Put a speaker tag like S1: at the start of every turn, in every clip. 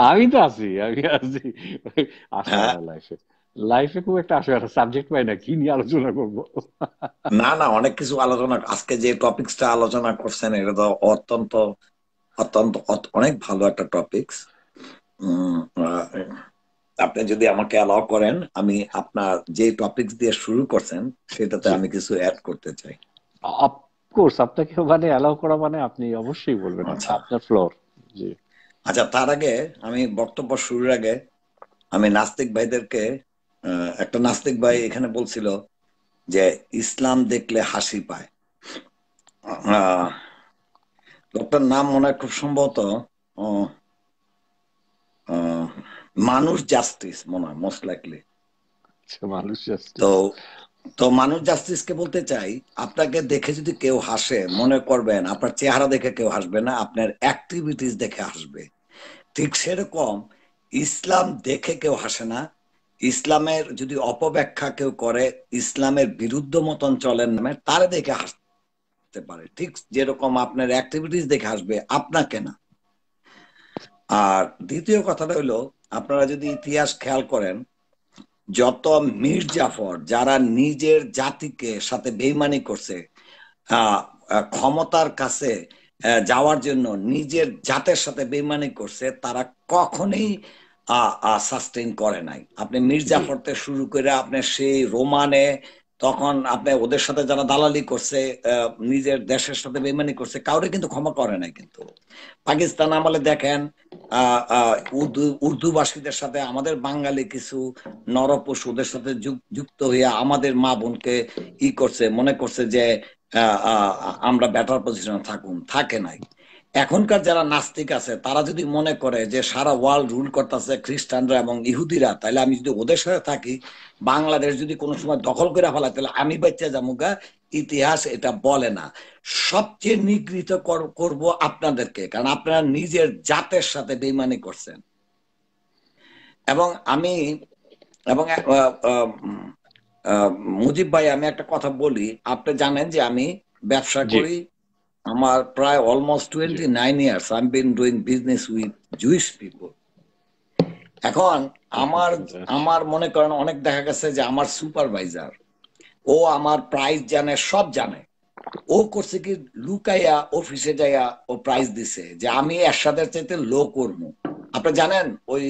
S1: আমি তো আছি, আমি আছি। আসে
S2: হ্যাঁ,
S1: না লাইফে, লাইফে খুব একটা আসে না, সাবজেক্ট পাই না কি নিয়ে আলোচনা করবো।
S2: না না, অনেক কিছু আলোচনা, আজকে যে টপিকসটা আলোচনা করছেন এটা তো অত্যন্ত অনেক ভালো একটা টপিকস। আপনি যদি আমাকে অ্যালাউ করেন, আমি আপনার যে টপিকস দিয়ে শুরু করছেন সেটাতে
S1: জি,
S2: আমি কিছু অ্যাড করতে চাই।
S1: অফকোর্স আপনাকে মানে অ্যালাউ করা মানে আপনি অবশ্যই বলবেন,
S2: আচ্ছা
S1: আপনার ফ্লোর। জি।
S2: আচ্ছা, তার আগে আমি বক্তব্য শুরুর আগে আমি নাস্তিক ভাইদেরকে, একটা নাস্তিক ভাই এখানে বলছিল যে ইসলাম দেখলে হাসি পায়। আহ, লোকটার নাম মনে হয় খুব সম্ভবত আহ, আহ, মানুষ জাস্টিস মনে হয়, মোস্ট লাইকলি।
S1: আচ্ছা, মানুষ
S2: তো
S1: জাস্টিস।
S2: তো মানুষ জাস্টিসকে বলতে চাই, আপনাকে দেখে যদি কেউ হাসে, মনে করবেন আপনার চেহারা দেখে কেউ হাসবে না, আপনার অ্যাক্টিভিটিস দেখে হাসবে। ঠিক সেরকম ইসলাম দেখে কেউ হাসে না। ইসলামের যদি অপব্যাখ্যা কেউ করে, ইসলামের বিরুদ্ধ মতন চলেন নামে, তারে দেখে হাসতে পারে। ঠিক যেরকম আপনার অ্যাক্টিভিটিস দেখে হাসবে, আপনাকে না। আর দ্বিতীয় কথাটা হলো, আপনারা যদি ইতিহাস খেয়াল করেন, যত মীর জাফর যারা নিজের জাতিকে সাথে বেইমানি করছে, আহ, ক্ষমতার কাছে যাওয়ার জন্য নিজের জাতের সাথে বেইমানি করছে, তারা কখনোই সাস্টেইন করে নাই। আপনি
S1: জি।
S2: মির্জাফর থেকে শুরু করে আপনি সেই রোমানে, তখন আপনি ওদের সাথে যারা দালালি করছে, নিজের দেশের সাথে বেইমানি করছে, কাউরে কিন্তু ক্ষমা করে নাই। কিন্তু পাকিস্তান আমলে দেখেন, উর্দু ভাষীদের সাথে আমাদের বাঙালি কিছু নরপশু ওদের সাথে যুক্ত হইয়া আমাদের মা বোনকে করছে, মনে করছে যে আহ, আহ, আমরা বেটার পজিশনে থাকুন, থাকে নাই। এখনকার যারা নাস্তিক আছে তারা যদি মনে করে যে সারা ওয়ার্ল্ড রুল করতেছে খ্রিস্টানরা এবং ইহুদিরা, তাহলে আমি যদি ওদের সাথে থাকি, বাংলাদেশ যদি কোনো সময় দখল করে ফেলায়, তাহলে আমি বাচ্চা যামুগা। ইতিহাস এটা বলে না। সবচেয়ে নিগৃহীত করব আপনাদেরকে, কারণ আপনারা নিজের জাতের সাথে বেইমানি করছেন। এবং আমি এবং আহ, মুজিব ভাই, আমি একটা কথা বলি। আপনি জানেন যে আমি ব্যবসা
S1: জি।
S2: করি। আমার প্রায় almost
S1: G.
S2: 29 years I been doing business with Jewish people. এখন আমার
S1: আচ্ছা।
S2: আমার মনে করেন অনেক দেখা গেছে যে আমার সুপারভাইজার, ও আমার প্রাইস জানে, সব জানে। ও করছে কি, লুকাইয়া অফিসে যাইয়া ও প্রাইস দিছে যে আমি এরশাদের চাইতে লো করবো। আপনি জানেন, ওই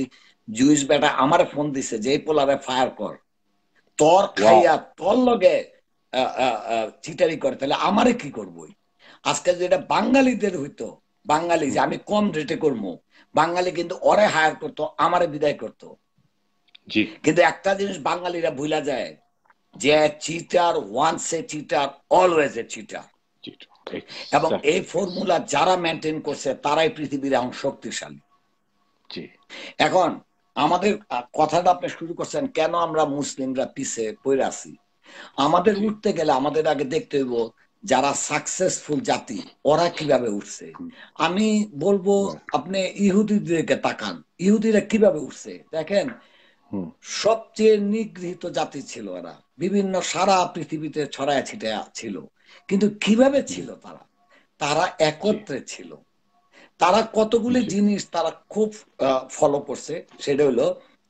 S2: জুইস বেটা আমারে ফোন দিছে যে এই পোলারে ফায়ার কর, তোর
S1: ওয়াও।
S2: খাইয়া তোর লগে চিটারি করে, তাহলে আমারে কি করবো? আজকে যেটা বাঙালিদের হইতো, বাঙালি যে আমি কম রেটে করবো, বাঙালি কিন্তু ওরে হায়ার করতো, আমারে বিদায় করতো।
S1: জি।
S2: কিন্তু একটা জিনিস বাঙালিরা ভুলা যায়, যে cheater once a cheater always a cheater.
S1: জি।
S2: এবং এই
S1: এক্স্যাক্টলি।
S2: ফর্মুলা যারা মেনটেন করছে তারাই পৃথিবীর এখন শক্তিশালী।
S1: জি।
S2: এখন আমাদের কথাটা আপনি শুরু করছেন, কেন আমরা মুসলিমরা পিছে পড়ে আছি। আমাদের
S1: জি।
S2: উঠতে গেলে আমাদের আগে দেখতে হইব যারা সাকসেসফুল জাতি, ওরা কিভাবে উঠছে। আমি বলবো, আপনি ইহুদিদেরকে তাকান, ইহুদিরা কিভাবে উঠছে দেখেন।
S1: হুম।
S2: সবচেয়ে নিগৃহীত জাতি ছিল এরা, বিভিন্ন সারা পৃথিবীতে ছড়ায় ছিটায় ছিল। কিন্তু কিভাবে ছিল তারা? তারা
S1: জি।
S2: একত্রে ছিল। তারা কতগুলি
S1: জি।
S2: জিনিস তারা খুব ফলো করছে। সেটা হলো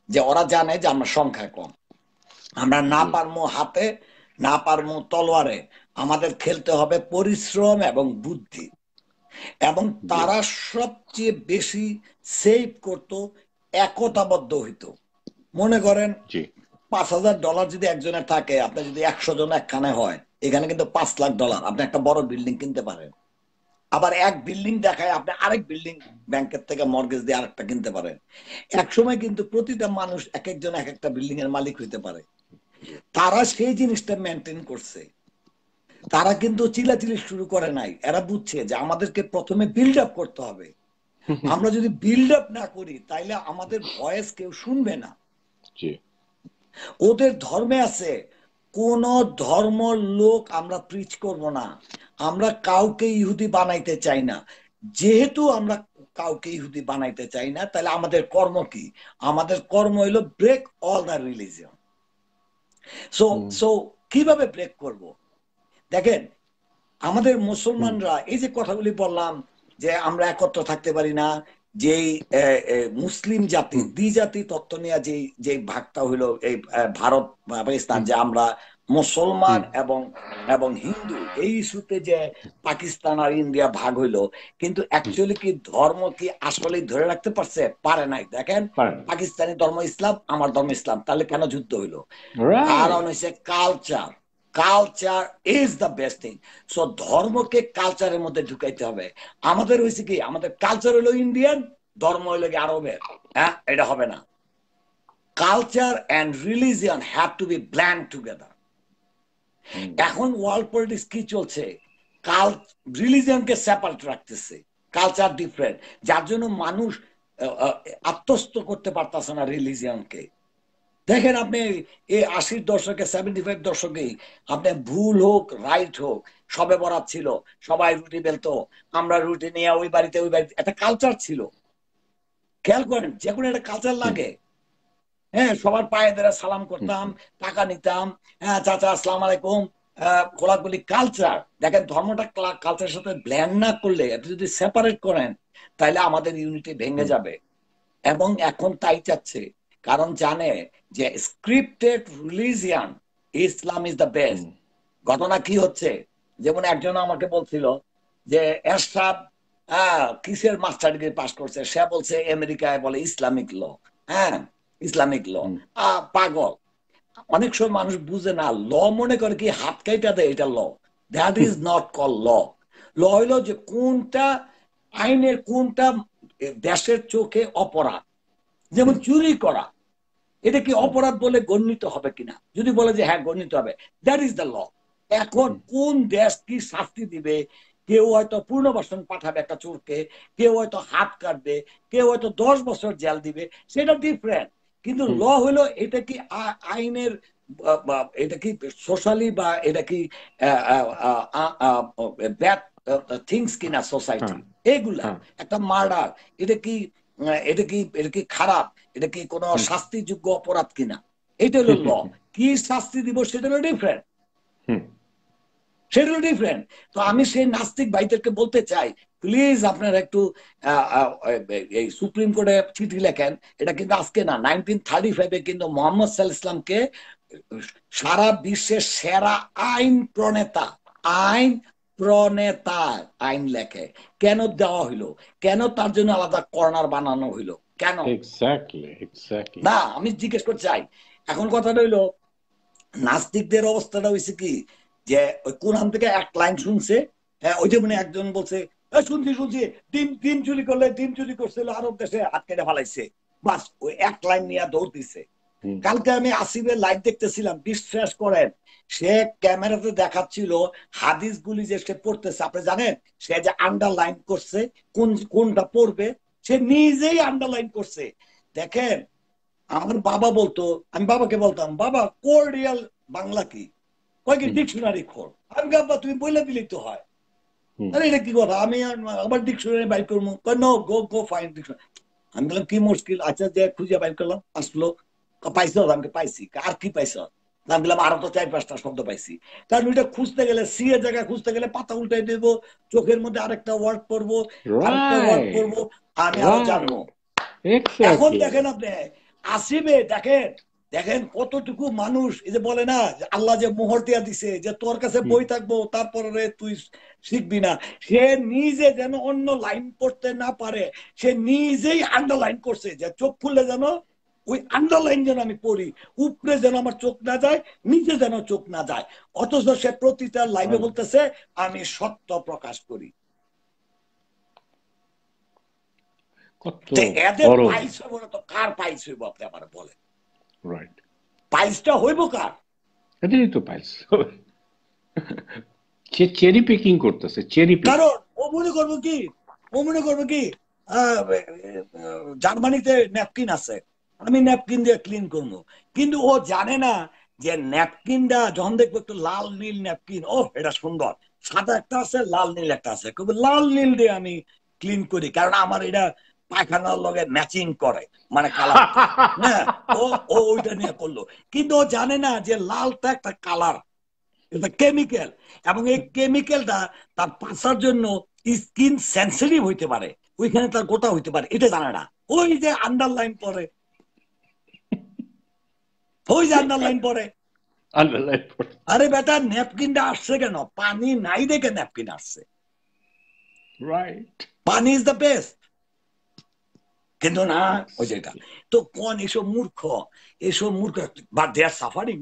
S2: যে ওরা জানে যে আমরা সংখ্যায় কম, আমরা না
S1: জি।
S2: পারমো হাতে, না পারমো তলোয়ারে, আমাদের খেলতে হবে পরিশ্রম এবং বুদ্ধি। এবং
S1: জি।
S2: তারা সবচেয়ে বেশি সেভ করত, একতাবদ্ধ হইতো। মনে করেন,
S1: জি।
S2: $5,000 যদি একজনের থাকে, আপনার যদি 100 জন একখানে হয়, এখানে কিন্তু $5 লাখ আপনি একটা বড় বিল্ডিং কিনতে পারেন। আবার এক বিল্ডিং দেখায় আপনি আরেক বিল্ডিং ব্যাংকের থেকে মর্গেজ দিয়ে আরেকটা কিনতে পারেন। এক সময় কিন্তু প্রতিটা মানুষ এক একজন এক একটা বিল্ডিং এর মালিক হইতে পারে। তারা সেই জিনিসটা মেনটেন করছে। তারা কিন্তু চিলাচিলি শুরু করে নাই, এরা বুঝছে যে আমাদেরকে প্রথমে বিল্ড আপ করতে হবে। আমরা যদি বিল্ড আপ না করি, তাইলে আমাদের ভয়েস কেউ শুনবে না।
S1: জি।
S2: ওদের ধর্মে আছে, কোন ধর্ম লোক আমরা প্রিচ করব না, আমরা কাউকে ইহুদি বানাইতে চাই না। যেহেতু আমরা কাউকে ইহুদি বানাইতে চাই না, তাহলে আমাদের কর্ম কি? আমাদের কর্ম হইলো break all the religion. So
S1: hmm.
S2: So কিভাবে ব্রেক করব? দেখেন, আমাদের
S1: হুম।
S2: মুসলমানরা এই যে কথাগুলি বললাম, যে আমরা একত্র থাকতে পারি না, যেই মুসলিম জাতি দ্বিজাতি তত্ত্ব নিয়ে যে ভাগটা হইলো এই ভারত পাকিস্তান, যে আমরা মুসলমান এবং এবং হিন্দু, এই ইস্যুতে যে পাকিস্তান আর ইন্ডিয়া ভাগ হইলো, কিন্তু অ্যাকচুয়ালি কি ধর্ম কি আসলে ধরে রাখতে পারছে? পারে নাই। দেখেন, পাকিস্তানি ধর্ম ইসলাম, আমার ধর্ম ইসলাম, তাহলে কেন যুদ্ধ হইলো? কারণ হচ্ছে culture. Culture is the best thing. So ধর্মকে কালচারের মধ্যে ঢুকাইতে হবে। আমাদের হয়েছে কি, আমাদের কালচার হলো ইন্ডিয়ান, ধর্ম হইলো কি আরবের। হ্যাঁ, এটা হবে না। Culture and religion have to be blend together. এখন ওয়ার্ল্ড পলিটিক্স কি চলছে? রিলিজিয়নকে সেপারেট রাখতেছে, কালচার ডিফারেন্ট, যার জন্য মানুষ আত্মস্থ করতে পারতেছে না রিলিজিয়নকে। দেখেন আপনি এই 80 দশকে 75 দশকে আপনি ভুল হোক রাইট হোক, সবে বরাত ছিল, সবাই রুটি বেলতো, আমরা রুটি নিয়ে ওই বাড়িতে একটা কালচার ছিল। খেয়াল করেন, যে কোনো একটা কালচার লাগে। হ্যাঁ, সবার পায়ে ধরে সালাম করতাম, টাকা নিতাম, হ্যাঁ চাচা আসসালাম আলাইকুম, খোলাখুলি কালচার। দেখেন, ধর্মটা কালচারের সাথে ব্লেন্ড না করলে, আপনি যদি সেপারেট করেন, তাহলে আমাদের ইউনিটি ভেঙে যাবে। এবং এখন তাই চাচ্ছে, কারণ জানে যে scripted religion Islam is the best. ঘটনা কি হচ্ছে, যেমন একজন আমাকে বলছিল যে এরশাদ কিসের মাস্টার ডিগ্রি পাস করছে, সে বলছে আমেরিকায় বলে ইসলামিক ল। হ্যাঁ, ইসলামিক ল। পাগল। অনেক সময় মানুষ বুঝে না, ল মনে করে কি হাত কাইটা দেয়, এটা ল। দ্যাট ইজ নট কল ল। ল হইলো যে কোনটা আইনের কোনটা দেশের চোখে অপরাধ। যেমন চুরি করা, এটা কি অপরাধ বলে গণ্যিত হবে কিনা? যদি বলে যে হ্যাঁ গণ্যিত হবে, দ্যাট ইজ দ্য ল। এখন কোন দেশ কি শাস্তি দিবে? কেউ হয়তো পুনর্বাসন পাঠাবে একটা চোরকে, কেউ হয়তো হাত কাটবে, কেউ হয়তো 10 বছর জেল দিবে, সেটা ডিফারেন্ট। কিন্তু ল হলো এটা কি আইনের, এটা কি সোশ্যালি, বা এটা কি ব্যাড থিংস কিনা সোসাইটি, এগুলা। একটা মার্ডার, এটা কি এটা কি খারাপ? এটা কি কোনো শাস্তিযোগ্য অপরাধ কিনা? এটা হলো ল। কি শাস্তি দিব সেটা হলো ডিফারেন্ট, সেটা হলো ডিফারেন্ট। তো আমি সেই নাস্তিক ভাইদেরকে বলতে চাই, প্লিজ আপনারা একটু এই সুপ্রিম কোর্টে চিঠি লেখেন। এটা কিন্তু আজকে না, 1935-এ কিন্তু মোহাম্মদ সাল্লাল্লাহু আলাইহি ওয়াসাল্লামকে সারা বিশ্বের সেরা আইন প্রণেতা, আইন লেখে। কেন দেওয়া হইলো? কেন তার জন্য আলাদা কর্নার বানানো হইলো? কেন? না, আমি জিজ্ঞেস করতে চাই। এখন কথাটা হইলো, নাস্তিকদের অবস্থাটা হয়েছে কি, যে ওই কোরআন থেকে এক লাইন শুনছে, ওই যে মানে একজন বলছে শুনছি ডিম চুরি করলে, ডিম চুরি করছিল আরব দেশে, হাত কেটে ফেলাইছে, বাস ওই এক লাইন নিয়ে দৌড় দিছে। কালকে আমি আসিফের লাইভ দেখতেছিলাম, বিশ্বাস করেন, সে ক্যামেরাতে দেখাচ্ছিল হাদিস গুলি যে সে পড়তেছে। আপনি জানেন, সে যে আন্ডারলাইন করছে কোনটা পড়বে, সে নিজেই আন্ডারলাইন করছে। দেখেন, আমার বাবা বলতো, আমি বাবাকে বলতাম, বাবা কোর্ডিয়াল বাংলা কি? কয় কি ডিকশনারি খোল। আমি বাবা তুমি বলে দিলেই তো হয়। আরে এটা কি কথা, আমি আবার ডিকশনারি বাইর করবো? নো, গো ফাইন ডিকশনারি। আমি বললাম কি মুশকিল? আচ্ছা, যে খুঁজে বাইর করলাম, আসলো। পাইছ? আমি পাইছি। আর কি পাইছ? আমি বললাম আরো তো 4-5টা শব্দ পাইছি। কারণ ওইটা খুঁজতে গেলে, সি এর জায়গায় খুঁজতে গেলে পাতা উল্টাই দেবো, চোখের মধ্যে আরেকটা ওয়ার্ড পড়বো, আরেকটা ওয়ার্ড পড়বো, আমি আরো জানবো। এখন দেখেন আপনি আসিবে, দেখেন কতটুকু মানুষ, এই যে বলে না আল্লাহ যে মোহর দিয়া দিছে যে তোর কাছে বই থাকবো, তারপরে তুই শিখবি না। সে নিজে যেন অন্য লাইন পড়তে না পারে, সে নিজেই আন্ডারলাইন করছে, যে চোখ খুললে যেন ওই আন্ডারলাইন যেন আমি পড়ি, উপরে যেন আমার চোখ না যায়, নিচে যেন চোখ না যায়। অথচ সে প্রতিটা লাইনে বলতেছে আমি সত্য প্রকাশ করি। এদের পাইস হইব না তো কার পাইস হইব? আপনি আমার বলেন, পাইসটা হইব কার?
S1: এদেরই তো পাইস। চেরি পিকিং করতেছে, চেরি পিকিং।
S2: কারণ ও মনে করবো কি জার্মানিতে ন্যাপকিন আছে, আমি ন্যাপকিন দিয়ে ক্লিন করবো। কিন্তু ও জানে না যে ন্যাপকিনটা যখন দেখবো একটু লাল নীল ন্যাপকিন, ও এটা সুন্দর, সাদা একটা আছে, লাল নীল একটা আছে, লাল নীল দিয়ে আমি ক্লিন করি, কারণ আমার এটা পায়খানার লগে ম্যাচিং করে, মানে কালার। হ্যাঁ, ও ওইটা নিয়ে করলো। কিন্তু ও জানে না যে লালটা একটা কালার, এটা কেমিক্যাল, এবং এই কেমিক্যালটা তার পাশার জন্য স্কিন সেন্সিটিভ হইতে পারে। ওইখানে তার গোটা হইতে পারে, এটা জানে না। ওই যে আন্ডারলাইন পরে, ওই যে আন্ডারলাইন পরে। আরে বেটা, ন্যাপকিনটা আসছে কেন? পানি নাই দেখে ন্যাপকিন আসছে।
S1: রাইট,
S2: পানি ইজ দ্য বেস্ট। কিন্তু না, ওই যেটা তো কোন এসব মূর্খ, এসব মূর্খ, বাট দে আর সাফারিং।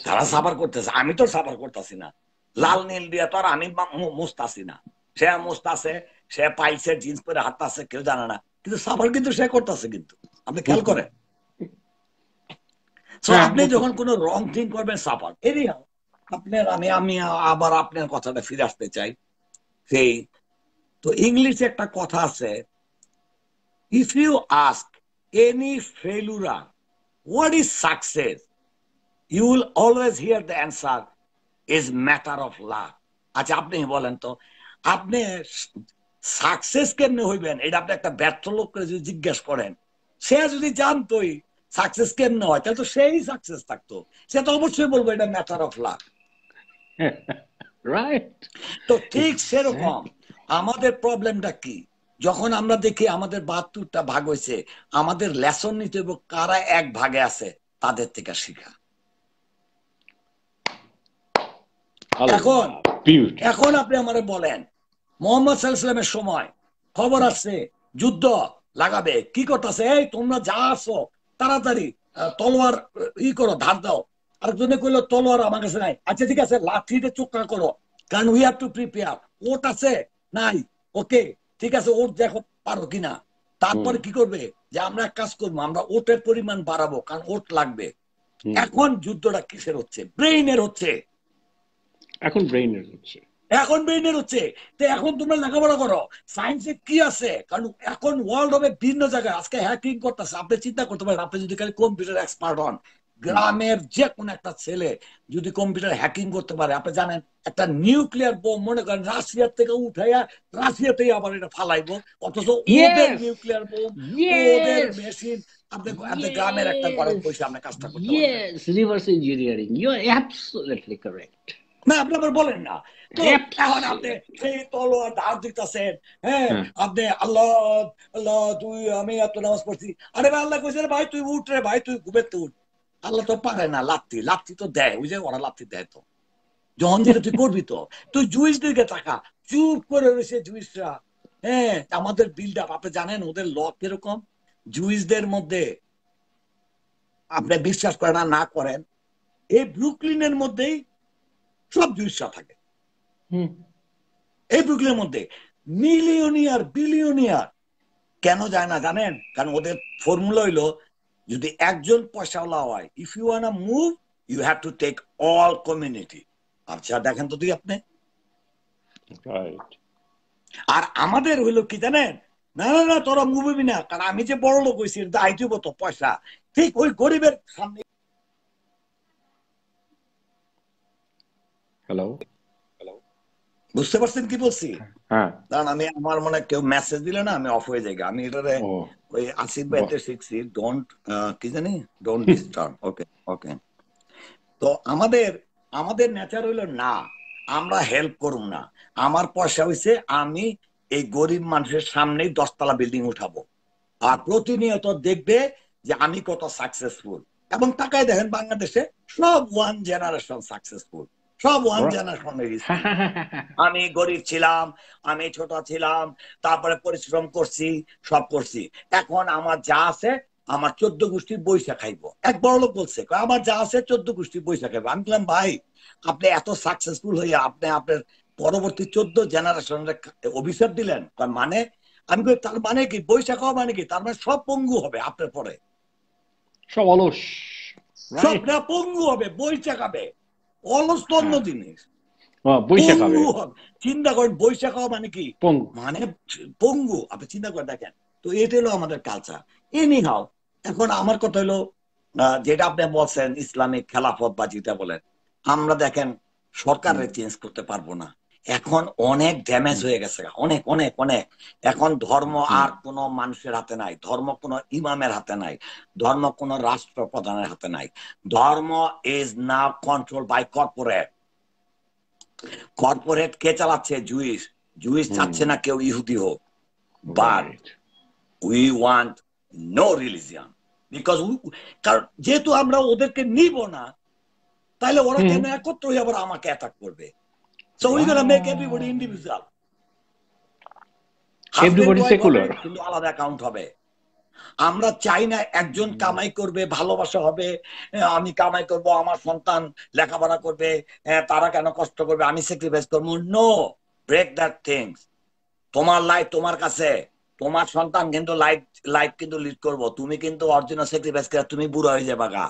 S2: তারা সাফার করতেছে, আমি তো সাফার করতেছি না। লাল নীল দিয়ে তো আর আমি মুস্তাছি না। সে মুস্তাছে, সে পাইছে, জিন্স পরে হাঁটতেছে, কেউ জানে না, কিন্তু সাফার কিন্তু সে করতেছে। কিন্তু আপনি খেয়াল করেন, আপনি যখন কোন রং থিং করবেন সাফার এরই আপনার। আমি আবার আপনার কথাটা ফিরে আসতে চাই। সেই তো ইংলিশে একটা কথা আছে, ইফ ইউ আস্ক এনি ফেলুরা what is success, you will always hear the answer is matter of luck. আচ্ছা আপনি বলেন তো, আপনি সাকসেস কেমনে হইবেন এটা আপনি একটা ব্যর্থ লোককে যদি জিজ্ঞেস করেন, সে যদি জানতোই সাকসেস কেমনে হয়, তাহলে তো সেই সাকসেস থাকতো। সে তো অবশ্যই বলবো এটা ম্যাটার অফ লাক।
S1: রাইট।
S2: তো ঠিক সেরকম আমাদের প্রবলেমটা কি, যখন আমরা দেখি আমাদের 72টা ভাগ হয়েছে, আমাদের লেসন নিতে হবে কারা এক ভাগে আছে তাদের থেকে শিখা। এখন আপনি আমারে বলেন, মোহাম্মদ সাল্লাল্লাহু আলাইহি ওয়াসাল্লামের সময় খবর আসছে যুদ্ধ লাগাবে, কি করতেছে? এই তোমরা যা আসো তাড়াতাড়ি তলোয়ার করো, ধার দাও। আরেকজনে কইলো তলোয়ার আমার কাছে নাই। আচ্ছা ঠিক আছে, লাঠিতে চোখা করো, কারণ উই হ্যাভ টু প্রিপেয়ার। ওট আছে নাই, ওকে ঠিক আছে, ওট দেখো পারো কিনা। তারপরে কি করবে, যে আমরা এক কাজ করবো, আমরা ওটের পরিমাণ বাড়াবো, কারণ ওট লাগবে। এখন যুদ্ধটা কিসের হচ্ছে? ব্রেইনের হচ্ছে। এখন ব্রেইনের হচ্ছে। তো এখন তোমরা লেখাপড়া করো, সায়েন্সে কি আছে, কারণ এখন ওয়ার্ল্ড হবে ভিন্ন জায়গায়। আজকে হ্যাকিং করতেছে, আপনি চিন্তা করতে পারেন, আপনি যদি খালি কম্পিউটার এক্সপার্ট হন, গ্রামের যে কোনো একটা ছেলে যদি কম্পিউটার হ্যাকিং করতে পারে, আপনি জানেন একটা নিউক্লিয়ার বোম মনে করেন রাশিয়ার থেকে উঠাইয়া রাশিয়াতেই আবার এটা ফালাইবো, অথচ ওদের নিউক্লিয়ার বোম, ওদের মেশিন, আপনি গ্রামের একটা ঘরে বসে আপনি কাজটা করতে পারবেন।
S1: Reverse engineering, you are absolutely correct.
S2: না আপনি আবার বলেন না তো, এখন আপনি সেই তলোয়ার ধার দিতেছেন, হ্যাঁ আপনি আল্লাহ আল্লাহ তুই আমি এত নামাজ পড়ছি, আরে ভাই আল্লাহ কইছে ভাই তুই উঠ রে ভাই, তুই ঘুমেতে উঠ। আল্লাহ তো পারে না, লাত্তি তো দেয়, ওই যে ওরা লাত্তি দেয়। তো যখন যেটা তুই করবি, তো তুই জুইস দিকে টাকা চুপ করে রয়েছে জুইসরা। হ্যাঁ আমাদের বিল্ড আপ, আপনি জানেন ওদের ল কিরকম। জুইসদের মধ্যে আপনি বিশ্বাস করেন না করেন, এই ব্রুকলিনের মধ্যেই সব জুইসরা থাকে। এই ব্রুকলিনের মধ্যে মিলিয়নিয়ার বিলিয়নিয়ার কেন যায় না জানেন? কারণ ওদের ফর্মুলা হইলো, যদি একজন পয়সাওয়ালা হয়, if you want to move you have to take all community. আচ্ছা দেখেন তো তুই আপনি। আর আমাদের হইলো কি জানেন, না না না তোরা মুভ হবি না, কারণ আমি যে বড় লোক হয়েছি আইটিব তো পয়সা। ঠিক ওই গরিবের সামনে।
S1: হ্যালো,
S2: বুঝতে পারছেন কি বলছি? কারণ আমি আমার মনে কেউ মেসেজ দিলে না আমি অফ হয়ে যাই। আমি এটারে ওই আসিফ ভাইতে শিখছি, ডোন্ট কি জানি, ডোন্ট ডিস্টার্ব। ওকে ওকে। তো আমাদের নেচার হইলো না, আমরা হেল্প করুম না। আমার পয়সা হইছে আমি এই গরিব মানুষের সামনেই 10তলা বিল্ডিং উঠাবো, আর প্রতিনিয়ত দেখবে যে আমি কত সাকসেসফুল। এবং তাকায় দেখেন বাংলাদেশে সব ওয়ান জেনারেশন সাকসেসফুল, সব ওয়ান জেনারেশন। আমি গরিব ছিলাম, আমি ছোট ছিলাম, তারপরে পরিশ্রম করছি, সব করছি। এখন আমার যা আছে আমার 14 গোষ্ঠীর বইসা খাইবো। এক বড় লোক বলছে আমার যা আছে 14 গোষ্ঠীর বইসা খাইবো। আমি বললাম ভাই আপনি এত সাকসেসফুল হইয়া আপনি আপনার পরবর্তী 14 জেনারেশনের অভিশাপ দিলেন, মানে আমি বলি তার মানে কি? বইসা খাওয়া মানে কি? তার মানে সব পঙ্গু হবে আপনার পরে,
S1: সব অলস,
S2: সব পঙ্গু হবে, বইসা খাবে। অলস তো অন্য জিনিস, চিন্তা করেন বৈশা খাওয়া মানে কি? মানে পঙ্গু। আপনি চিন্তা করে দেখেন। তো এটা হলো আমাদের কালচার। এনি হাও, এখন আমার কথা হলো যেটা আপনি বলছেন ইসলামিক খেলাফত বা যেটা বলেন, আমরা দেখেন সরকারের চেঞ্জ করতে পারবো না। এখন অনেক ড্যামেজ হয়ে গেছে, অনেক অনেক অনেক। এখন ধর্ম আর কোন মানুষের হাতে নাই, ধর্ম কোন ইমামের হাতে নাই, ধর্ম কোন রাষ্ট্রপ্রধানের হাতে নাই। ধর্ম is now control by corporate. Corporate কে চালাচ্ছে? জুইস। জুইস চাচ্ছে না কেউ ইহুদি হোক। But
S1: right.
S2: We want no religion, because কারণ যেহেতু আমরা ওদেরকে নিব না, তাহলে ওরা কেন একত্র হয়ে আবার আমাকে অ্যাটাক করবে? So we gonna make everybody individual. Husband
S1: everybody
S2: wife হবে
S1: সেকুলার।
S2: কিন্তু আলাদা অ্যাকাউন্ট হবে। আমরা চাই না একজন কামাই করবে, ভালোবাসা হবে, আমি কামাই করব, আমার সন্তান লেখাপড়া করবে, তারা কেন কষ্ট করবে, আমি স্যাক্রিফাইস করবো। No, break that things. তোমার লাইফ তোমার কাছে, তোমার সন্তান কিন্তু লাইফ কিন্তু লিড করবো, তুমি কিন্তু অরিজিনাল স্যাক্রিফাইস করে তুমি বুড়া হয়ে যাবে গা।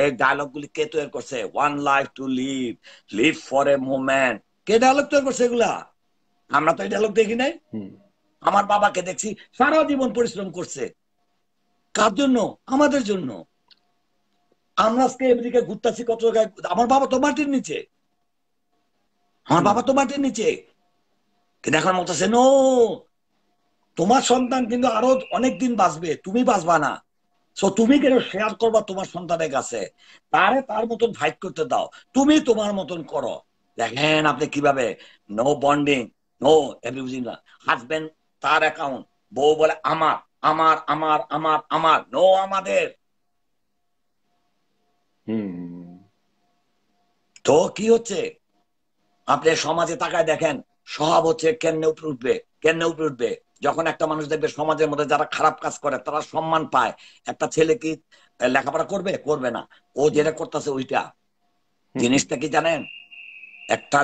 S2: এই ডায়লগ গুলি কে তৈরি করছে? One life to live, live for a moment. কে ডায়লগ তৈরি করছে এগুলা? আমরা তো এই ডায়লগ দেখি নাই। আমার বাবাকে দেখছি সারা জীবন পরিশ্রম করছে, কার জন্য? আমাদের জন্য। আমরা আজকে এদিকে ঘুরতেছি কত জায়গায়। আমার বাবা তো মাটির নিচে, আমার বাবা তো মাটির নিচে, কিন্তু এখন বলতেছে নো, তোমার সন্তান কিন্তু আরো অনেকদিন বাঁচবে, তুমি বাঁচবা না। সো তুমি কেন শেয়ার করবা তোমার সন্তানের কাছে? তারে তার মতন ফাইট করতে দাও, তুমি তোমার মতন করো। দেখেন আপনি কিভাবে no bonding, no everything. Husband তার অ্যাকাউন্ট, বউ বলে আমার আমার আমার আমার আমার, নো আমাদের। তো কি হচ্ছে? আপনি সমাজে তাকায় দেখেন, স্বভাব হচ্ছে কেমনে উপরে উঠবে, কেমনে উপরে উঠবে। যখন একটা মানুষ দেখবে সমাজের মধ্যে যারা খারাপ কাজ করে তারা সম্মান পায়, একটা ছেলে কি লেখাপড়া করবে? করবে না। ও যেটা করতেছে ওইটা। জিনিসটা কি জানেন? একটা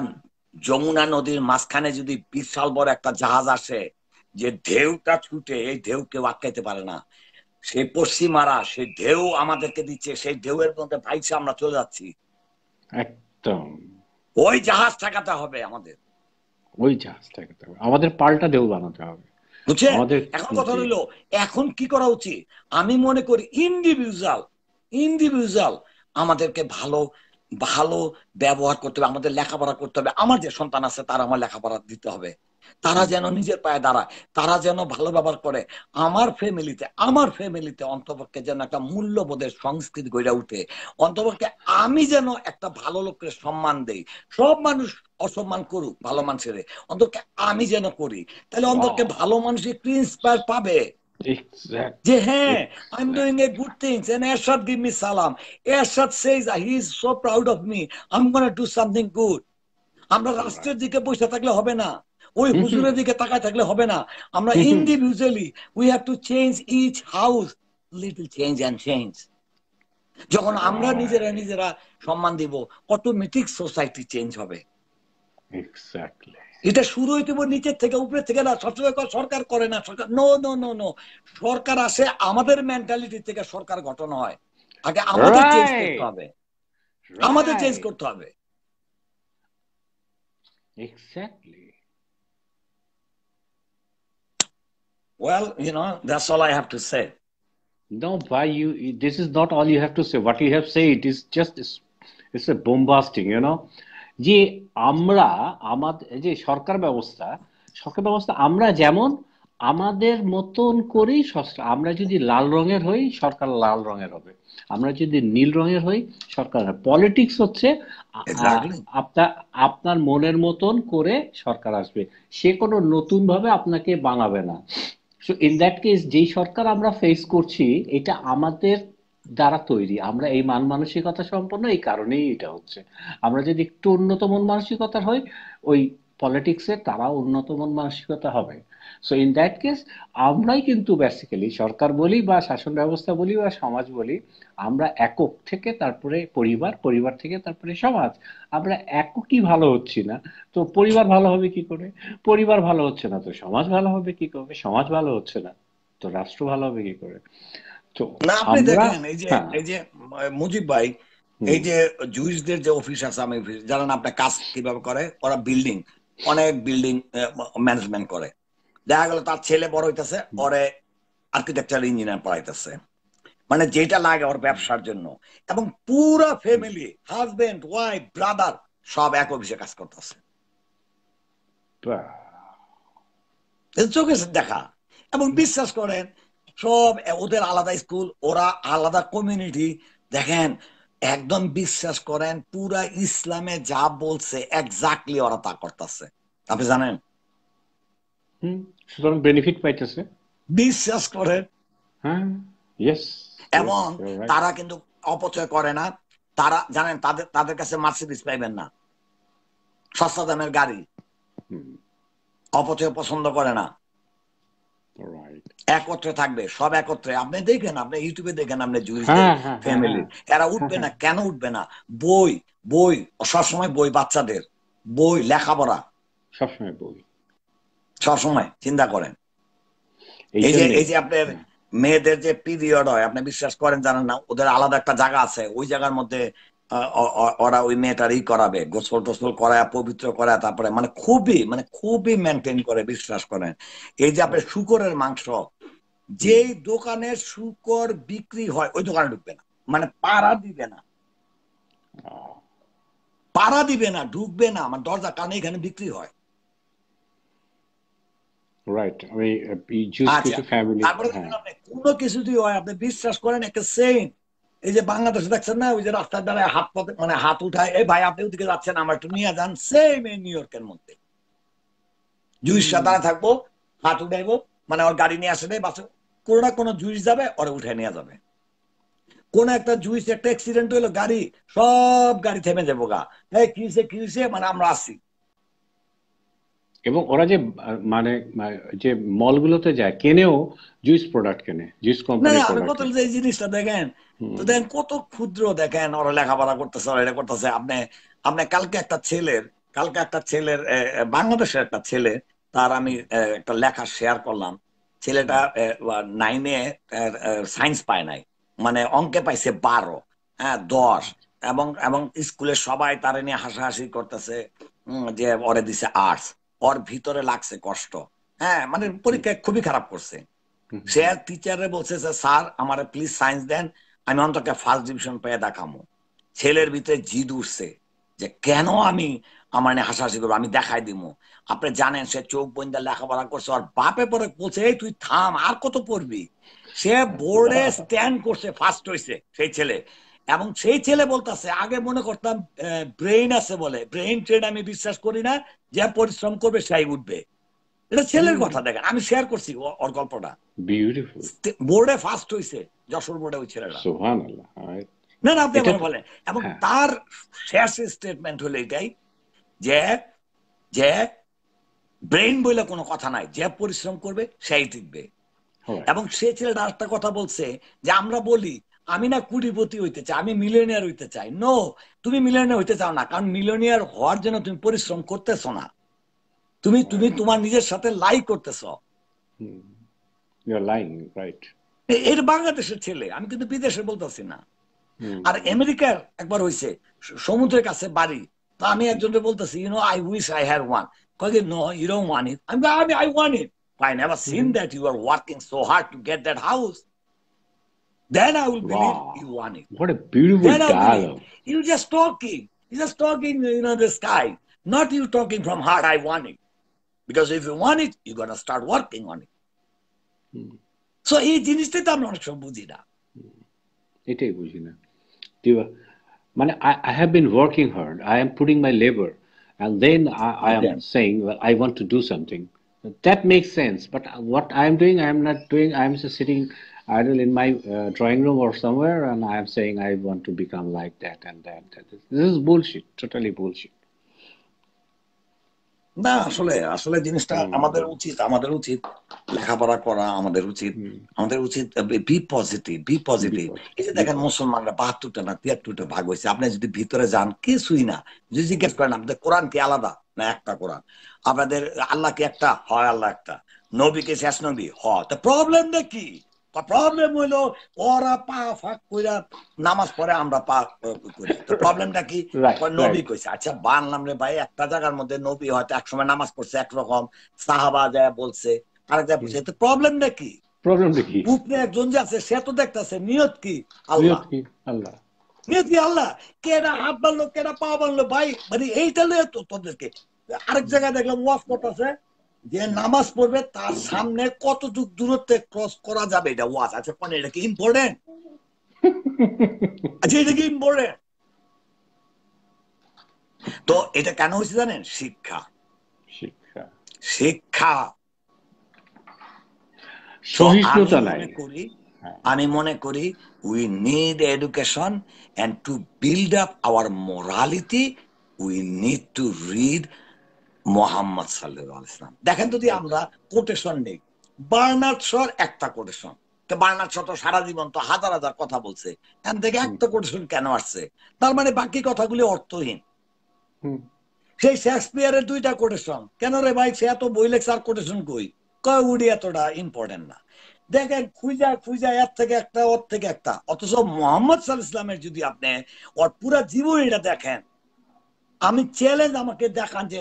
S2: যমুনা নদীর মাঝখানে যদি বিশাল বড় একটা জাহাজ আসে, যে ঢেউটা ছুটে, এই ঢেউ কেউ আটকাইতে পারে না। সেই পশ্চিমারা সেই ঢেউ আমাদেরকে দিচ্ছে, সেই ঢেউয়ের মধ্যে ভাইসে আমরা চলে যাচ্ছি।
S1: একদম
S2: ওই জাহাজ ঠেকাতে হবে আমাদের,
S1: ওই জাহাজটাকে তো আমাদের পাল্টা ঢেউ বানাতে হবে
S2: বুঝছেন?
S1: আমাদের।
S2: এখন কথা
S1: জি।
S2: হলো, এখন কি করা উচিত? আমি মনে করি ইন্ডিভিজুয়াল ইন্ডিভিজুয়াল আমাদেরকে ভালো ভালো ব্যবহার করতে হবে, আমাদের লেখাপড়া করতে হবে। আমার যে সন্তান আছে তারা আমার লেখাপড়া দিতে হবে, তারা যেন নিজের পায়ে দাঁড়ায়, তারা যেন ভালো ব্যবহার করে। আমার ফ্যামিলিতে অন্তপক্ষে যেন একটা মূল্যবোধের সংস্কৃতি গড়ে উঠে। অন্তপক্ষে আমি যেন একটা ভালো লোকের সম্মান দেই। সব মানুষ অসম্মান করুক ভালো মানুষের, অন্তত আমি যেন করি। তাহলে অন্তত ভালো মানুষ একটু ইন্সপায়ার পাবে যে হ্যাঁ, I am doing a good things and Ershad give me সালাম। Ershad says he is so proud of me, I am gonna do something good. আমরা রাষ্ট্রের দিকে বসে থাকলে হবে না, ওই হুজুরের দিকে তাকায় থাকলে হবে না। আমরা individually we have to change each house, little change and change. যখন আমরা নিজেরা নিজেরা সম্মান দিব, অটোমেটিক সোসাইটি চেঞ্জ হবে।
S1: এক্স্যাক্টলি।
S2: এটা শুরু হইতে নিচের থেকে, উপরে থেকে না। সবসময় সরকার করে না, সরকার নো নো নো নো। সরকার আসে আমাদের মেন্টালিটি থেকে, সরকার গঠন হয়। আগে আমাদের চেঞ্জ করতে হবে, আমাদের চেঞ্জ
S1: রাইট,
S2: করতে হবে।
S1: Exactly.
S2: Well, that's all I have to say.
S1: No, why this is not all you have to say. What you have said is just, it's a bombastic, যে আমরা আমাদের যে সরকার ব্যবস্থা আমরা যেমন আমাদের মতন করেই আমরা যদি লাল রঙের হই সরকার লাল রঙের হবে, আমরা যদি নীল রঙের হই সরকার। পলিটিক্স হচ্ছে
S2: Exactly.
S1: আপনার আপনার মনের মতন করে সরকার আসবে, সে কোনো নতুন ভাবে আপনাকে বানাবে না। সো ইন দ্যাট কেস যেই সরকার আমরা ফেস করছি এটা আমাদের দ্বারা তৈরি, আমরা এই মান মানসিকতা সম্পন্ন, এই কারণেই এটা হচ্ছে। আমরা যদি একটু উন্নত মন মানসিকতার হই, ওই পলিটিক্সে তারাও উন্নত মন মানসিকতা হবে। সো ইন দ্যাট কেস আমরাই কিন্তু বেসিক্যালি সরকার বলি বা শাসন ব্যবস্থা বলি বা সমাজ বলি, আমরা একক থেকে তারপরে পরিবার, পরিবার থেকে তারপরে সমাজ। আমরা এককই ভালো হচ্ছি না, তো পরিবার ভালো হবে কি করে? পরিবার ভালো হচ্ছে না তো সমাজ ভালো হবে কি করে? সমাজ ভালো হচ্ছে না তো রাষ্ট্র ভালো হবে কি করে? তো
S2: না, আপনি
S1: আমরা,
S2: দেখেন এই যে
S1: হ্যাঁ,
S2: এই যে মুজিব ভাই, এই যে জুইসদের যে অফিস আছে, আমি জানেন আপনার কাজ কিভাবে করে? ওরা অনেক বিল্ডিং ম্যানেজমেন্ট করে। দেখা গেল তার ছেলে বড় হইতেছে, ওরে আর্কিটেকচার ইঞ্জিনিয়ার পড়াইতেছে, মানে যেটা লাগে ওর ব্যবসার জন্য। এবং পুরা ফ্যামিলি, হাজবেন্ড ওয়াইফ ব্রাদার সব এক অফিসে কাজ করতেছে, চোখে দেখা। এবং বিশ্বাস করেন, সব ওদের আলাদা স্কুল, ওরা আলাদা কমিউনিটি। দেখেন, একদম বিশ্বাস করেন, পুরা ইসলামে যা বলছে এক্স্যাক্টলি ওরা তা করতেছে। আপনি জানেন?
S1: সুতরাং বেনিফিট পাইতেছে।
S2: বিশ্বাস করেন।
S1: হ্যাঁ, ইয়েস,
S2: এবং তারা কিন্তু অপচয় করে না। তারা জানেন তাদের কাছে মার্সিডিজ পাইবেন না, সস্তা দামের গাড়ি। অপচয় পছন্দ করে না, একত্রে থাকবে, সব একত্রে। আপনি দেখেন, আপনি ইউটিউবে দেখেন, আপনি জুইসদের ফ্যামিলি, এরা উঠবে না। কেন উঠবে না? বই বই সবসময় বই, বাচ্চাদের বই, লেখাপড়া
S1: সবসময় বই,
S2: সবসময়। চিন্তা করেন, এই যে আপনার মেয়েদের যে পিরিয়ড হয়, আপনি বিশ্বাস করেন জানেন না, ওদের আলাদা একটা জায়গা আছে, ওই জায়গার মধ্যে ওরা ওই মেয়েটারই করাবে, গোসল টোসল করায়, পবিত্র করায়, তারপরে মানে খুবই মেনটেন করে, বিশ্বাস করেন। এই যে আপনার শুকরের মাংস, যেই দোকানে শুকর বিক্রি হয় ওই দোকানে ঢুকবে না, মানে পাড়া দিবে না, ঢুকবে না, মানে দরজা, কারণ এখানে বিক্রি হয়। তারপরে কোনো কিছু দিয়ে হয়, আপনি বিশ্বাস করেন, একটা সেম। এই যে বাংলাদেশে দেখছেন না, ওই যে রাস্তার দ্বারা হাত পথে মানে হাত উঠায়, এই ভাই আপনি ওদিকে যাচ্ছেন, আমার একটু নিয়ে যান, সেম এই নিউ ইয়র্কের মধ্যে জুইসরা দ্বারা থাকবো, হাত উঠাইবো, মানে ওর গাড়ি নিয়ে আসে নেই, বাসে কোনো না কোনো জুইস যাবে, ওরা উঠে নিয়ে যাবে। কোন একটা জুইস, একটা অ্যাক্সিডেন্ট হইলো, গাড়ি, সব গাড়ি থেমে যাবো গা, এই কি হইছে, মানে আমরা আসছি।
S1: এবং ওরা যে মানে যে মলগুলোতে যায়, কেনেও জুইস প্রোডাক্ট কেনে, জুইস কোম্পানি প্রোডাক্ট।
S2: কত এই জিনিসটা দেখেন তো, দেখেন কত ক্ষুদ্র, দেখেন ওরা লেখাপড়া করতেছে, ওরা এটা করতেছে। আপনি কালকে একটা ছেলের বাংলাদেশের একটা ছেলে, তার আমি একটা লেখা শেয়ার করলাম। ছেলেটা 9-এ সায়েন্স পায় নাই, মানে অঙ্কে পাইছে 12, হ্যাঁ 10, এবং স্কুলের সবাই তার নিয়ে হাসাহাসি করতেছে যে ওরে দিছে আর্টস। ওর ভিতরে লাগছে কষ্ট, হ্যাঁ, মানে পরীক্ষায় খুবই খারাপ করছে। সে টিচারে বলছে যে স্যার আমার প্লিজ সায়েন্স দেন, আমি অন্তত ফার্স্ট ডিভিশন পেয়ে দেখামো। ছেলের ভিতরে জিদ উঠছে যে কেন আমি আমার নিয়ে হাসাহাসি করবো, আমি দেখাই দিব। আপনি জানেন সে চোখ বন্ধ লেখাপড়া করছে, আর বাপে পরে বলছে এই তুই থাম, আর কত পড়বি। সে বোর্ডে স্ট্যান্ড করছে, ফার্স্ট হয়েছে সেই ছেলে। এবং সেই ছেলে বলতেছে আগে মনে করতাম ব্রেইন আছে বলে, ব্রেইন ট্রেন আমি বিশ্বাস করি না, যে পরিশ্রম করবে সেই উঠবে। এটা ছেলের কথা, দেখেন আমি শেয়ার করছি ওর গল্পটা।
S1: বিউটিফুল।
S2: বোর্ডে ফার্স্ট হইছে, যশোর বোর্ডে ওই ছেলেটা।
S1: সুবহানাল্লাহ।
S2: না আপনি বলেন। এবং তার শেষ স্টেটমেন্ট হলো এটাই যে যে ব্রেইন বইলে কোনো কথা নাই, যে পরিশ্রম করবে সেই টিকবে। এবং সে ছেলেটা একটা কথা বলছে যে আমরা বলি আমি না কোটিপতি হইতে চাই, আমি মিলিয়নিয়ার হইতে চাই। নো, তুমি মিলিয়নিয়ার হইতে চাও না, কারণ মিলিয়নিয়ার হওয়ার জন্য তুমি পরিশ্রম করতেছ না, তুমি তোমার নিজের সাথে লাই করতেছ। এর বাংলাদেশের ছেলে, আমি কিন্তু বিদেশে বলতেছি না। আর আমেরিকার একবার হইছে, সমুদ্রের কাছে বাড়ি, তো আমি একজনকে বলতেছি I wish I had one. কয়ে no you don't want it. আমি I want it. I never seen that you are working so hard to get that house. Then I will believe you want it.
S1: What a beautiful dialogue.
S2: You're just talking, the sky. Not you talking from heart, I want it. Because if you want it, you're going to start working on it. So এই জিনিসটাই তো আমরা অনেক সময় বুঝি না।
S1: এটাই বুঝি না। মানে I have been working hard. I am putting my labor. And then I am saying, well, I want to do something. That makes sense. But what I am doing, I am not doing. I am just sitting idle in my drawing room or somewhere, and I am saying I want to become like that and that. This is bullshit. Totally bullshit.
S2: না আসলে জিনিসটা আমাদের উচিত লেখাপড়া করা, আমাদের উচিত B positive. এই যে দেখেন মুসলমানরা 72টা না 73টা ভাগ হয়েছে, আপনি যদি ভিতরে যান কিছুই না। যদি জিজ্ঞেস করেন আপনাদের কোরআন কি আলাদা না একটা কোরআন, আপনাদের আল্লাহ কি একটা, হয় আল্লাহ একটা, নবী কি শেষ নবী, হয়। তো প্রবলেমটা কি? প্রবলেম হইলো ওরা পা ফাঁক কইরা নামাজ পড়ে, আমরা পা করি। তো প্রবলেমটা কি? নবী কইছে। আচ্ছা বানলাম রে ভাই, একটা জায়গার মধ্যে নবী হয়তো একসময় নামাজ পড়ছে একরকম, সাহাবা যায় বলছে আরেক জায়গায় বলছে। তো প্রবলেমটা কি? উপরে একজন যে আছে সে তো দেখতেছে নিয়ত কি আল্লাহ, নিয়ত কি আল্লাহ। কেডা হাত বানলো, কেডা পা বানলো, ভাই মানে এইটা লয়ে তো তোদেরকে। আরেক জায়গায় দেখলাম ওয়াজ করতেছে যে নামাজ পড়বে তার সামনে কতটুক দূরত্বে ক্রস করা যাবে, এটা ওয়াজ। আচ্ছা মানে এটা কি ইম্পর্টেন্ট? আচ্ছা এটা কি ইম্পর্টেন্ট? তো এটা কেন হয়েছে জানেন? শিক্ষা। So
S1: সহিষ্ণুতা নাই।
S2: আমি মনে করি we need education, and to build up our morality we need to read Mohammad সাল্লাল্লাহু আলাইহি ওয়াসাল্লাম। দেখেন যদি আমরা কোটেশন নেই, বার্নার্ড শর একটা কোটেশন, তো বার্নার্ড শ তো সারা জীবন তো হাজার হাজার কথা বলছে, এখান থেকে একটা কোটেশন কেন আসছে? তার মানে বাকি কথাগুলি অর্থহীন। সেই শেক্সপিয়ারের 2টা কোটেশন, কেন রে ভাই? সে এত বই লেখছে, আর কোটেশন কই? কয় উডি এতটা ইম্পর্টেন্ট না। দেখেন খুঁজা খুঁজা এর থেকে একটা ওর থেকে একটা, অথচ মোহাম্মদ সাল্লাল্লাহু আলাইহি ওয়াসাল্লামের যদি আপনি ওর পুরা জীবনীটা দেখেন, আমি চ্যালেঞ্জ, আমাকে দেখান যে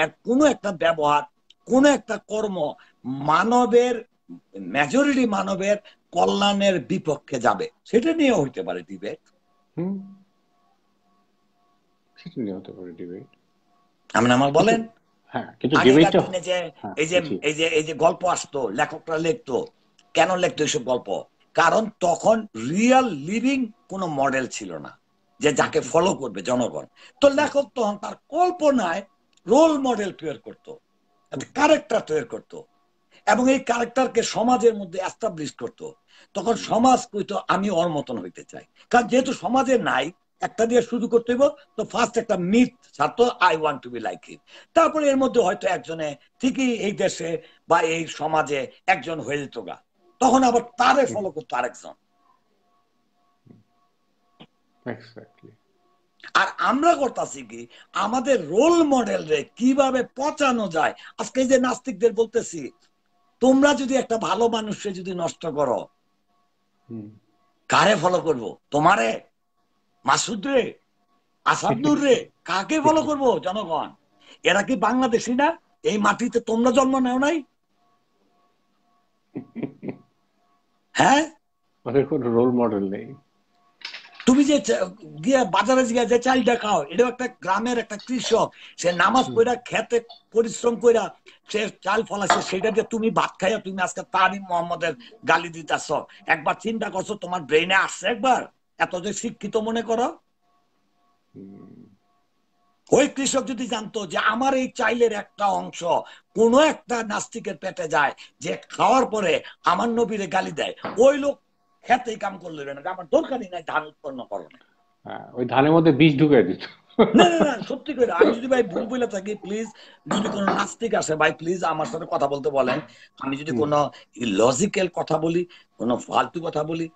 S2: এর কোনো একটা ব্যবহার, কোন একটা কর্ম মানবের, মেজরিটি মানবের কল্যাণের বিপক্ষে যাবে, সেটা নিয়ে হইতে পারে ডিবেট।
S1: সেটা নিয়ে হতে পারে ডিবেট।
S2: আমার বলেন, এই যে গল্প আসতো, লেখকরা লিখতো, কেন লিখতো এইসব গল্প? কারণ তখন রিয়েল লিভিং কোনো মডেল ছিল না যে যাকে ফলো করবে জনগণ। তো লেখক তখন তার কল্পনায় রোল মডেল তৈরি করতো, ক্যারেক্টার তৈরি করতো, এবং এই ক্যারেক্টারকে সমাজের মধ্যে এস্টাবলিশ করতো। তখন সমাজ কইতো আমি ওর মতন হইতে চাই, কারণ যেহেতু সমাজে নাই, একটা দিয়ে শুরু করতে হইব, তো ফার্স্ট একটা মিথ ছাড়তো, I want to be like him. তারপরে এর মধ্যে হয়তো একজনে ঠিকই এই দেশে বা এই সমাজে একজন হয়ে যেত গা, তখন আবার তারে ফলো করতো আরেকজন। আর আমরা করতেছি কি, আমাদের রোল মডেল রে কিভাবে পচানো যায়। আজকে যে নাস্তিকদের বলতেছি, তোমরা যদি একটা ভালো মানুষকে যদি নষ্ট করো, কারে ফলো করবো? তোমারে, মাসুদ রে, আসাদুর রে, কাকে ফলো করবো জনগণ? এরা কি বাংলাদেশি না? এই মাটিতে তোমরা জন্ম নেও নাই? হ্যাঁ,
S1: কোনো রোল মডেল নেই।
S2: তুমি যে গিয়ে বাজারে গিয়ে যে চালটা খাও, এটাও একটা গ্রামের একটা কৃষক, সে নামাজ পড়া খেতে পরিশ্রম কইরা সে চাল ফলাছে, সেটা দিয়ে তুমি ভাত খাইয়া তুমি আজকে তারিম মোহাম্মদের গালি দিতেছ। একবার চিন্তা করছো, তোমার ব্রেইনে আসছে একবার এত যে শিক্ষিত মনে করো? ওই কৃষক যদি জানতো যে আমার এই চাইলের একটা অংশ কোন একটা নাস্তিকের পেটে যায়, যে খাওয়ার পরে আমার নবীরে গালি দেয়, ওই লোক খেতেই কাম করলে না, আমার দরকারই নাই ধান উৎপন্ন করো না,
S1: ওই ধানের মধ্যে বীজ ঢুকাই দিত।
S2: না না না, সত্যি করে। আমি যদি ভাই ভুল বলে থাকি, প্লিজ, যদি কোনো নাস্তিক আসে ভাই, প্লিজ আমার সাথে কথা বলতে বলেন। আমি যদি কোনো লজিক্যাল কথা বলি, কোনো ফালতু কথা বলি,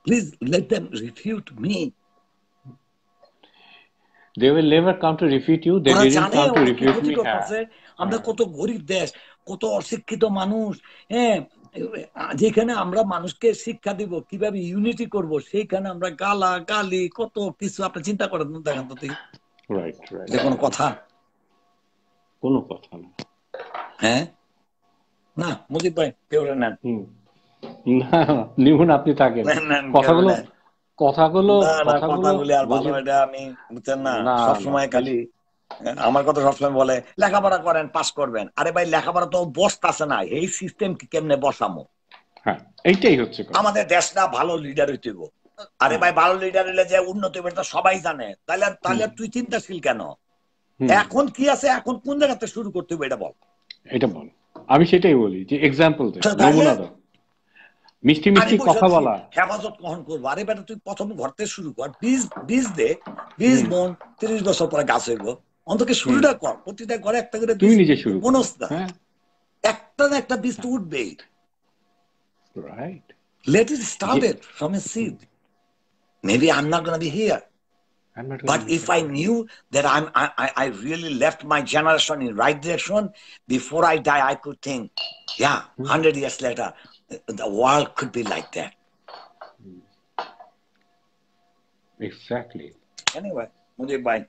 S2: please let them refute me.
S1: They will never come to refute you. They didn't come to refute me.
S2: আমরা কত গরিব দেশ, কত অশিক্ষিত মানুষ, হ্যাঁ, যেখানে আমরা মানুষকে শিক্ষা দিব কিভাবে ইউনিটি করব, সেইখানে আমরা গালা গালি কত কিছু। আপনি চিন্তা করেন, দেখেন তো, কোনো কথা?
S1: কোনো কথা না।
S2: হ্যাঁ না, মুজিব ভাই, কেউ নেন
S1: না, নিহুন আপনি থাকেন। কথাগুলো
S2: আর ভালো, এটা আমি বুঝছেন না, সবসময় খালি আমার কথা সবসময় বলে লেখাপড়া করেন, পাস করবেন। আরে ভাই, লেখাপড়া তো বসতাছে না, এই সিস্টেম কি কেমনে বসামো?
S1: এইটাই হচ্ছে
S2: আমাদের দেশটা ভালো লিডার হইতে। আরে ভাই, ভালো লিডার হইলে যে উন্নতি হবে এটা সবাই জানে, তাহলে তুই চিন্তাশীল কেন? এখন কি আছে, এখন কোন জায়গাতে শুরু করতে হবে এটা বল।
S1: আমি সেটাই বলি যে এক্সাম্পল দে, নমুনা দাও, মিষ্টি মিষ্টি কথা বলা।
S2: হেফাজত কখন করবো? আরে বেটা, তুই প্রথম ঘর থেকে শুরু কর, বীজ দে, বীজ বোন, 30 বছর পরে গাছ হইব। অন্তত শুরুটা কর, প্রতিটা ঘরে একটা করে
S1: তুমি নিজে শুরু
S2: মনস্তা, একটা না একটা বীজ তো উঠবেই।
S1: Right.
S2: Let it start it from a seed. Maybe I'm not going to be here, but if I knew that I really left my generation in right direction, before I die, I could think, yeah, 100 years later, the world could be like that.
S1: Exactly.
S2: Anyway, Mujib bhai.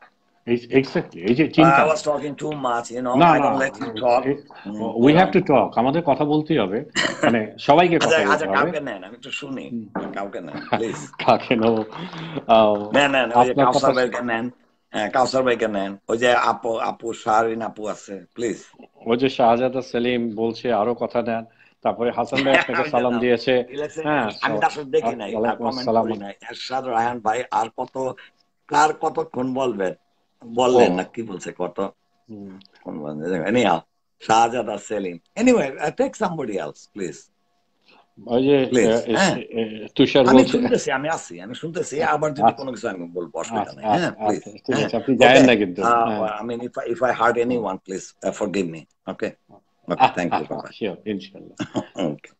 S1: Exactly.
S2: I was talking too much, you know. I don't let you talk.
S1: We have to talk. আমাদের কথা বলতেই হবে, মানে সবাইকে কথা বলতে হবে।
S2: কাউকে নেন, আমি একটু শুনি। কাউকে নেন, প্লিজ।
S1: কাকে নেব?
S2: নেন, ওই যে কাউসার ভাইকে নেন। হ্যাঁ, কাউসার ভাইকে নেন। ওই যে আপু শাহরিন আপু আছে, প্লিজ।
S1: ওই যে শাহজাদা সেলিম বলছে আরো কথা নেন। তারপরে হাসান ভাই আপনাকে সালাম দিয়েছে।
S2: হ্যাঁ, আমি আসলে দেখি নাই, কমেন্ট করি নাই। এরশাদ রায়হান ভাই আর কতক্ষণ বলবেন? বললেন না, কি বলছে কত? Anyhow, শাহজাদ আর Salim. Anyway, take somebody else please.
S1: ওই যে
S2: প্লিজ। হ্যাঁ,
S1: তুষার
S2: আমি
S1: বলছে।
S2: শুনতেছি, আমি আছি, আমি শুনতেছি। আবার যদি কোনো কিছু আমি বলবো, অসুবিধা নেই। হ্যাঁ, প্লিজ।
S1: ঠিক
S2: হ্যাঁ,
S1: আছে, আপনি
S2: ওকে।
S1: যায়েন না কিন্তু।
S2: I mean, if I hurt anyone, please forgive me. Okay. Okay. Thank you. Bye
S1: sure, ইনশাল্লাহ।
S2: bye. Okay.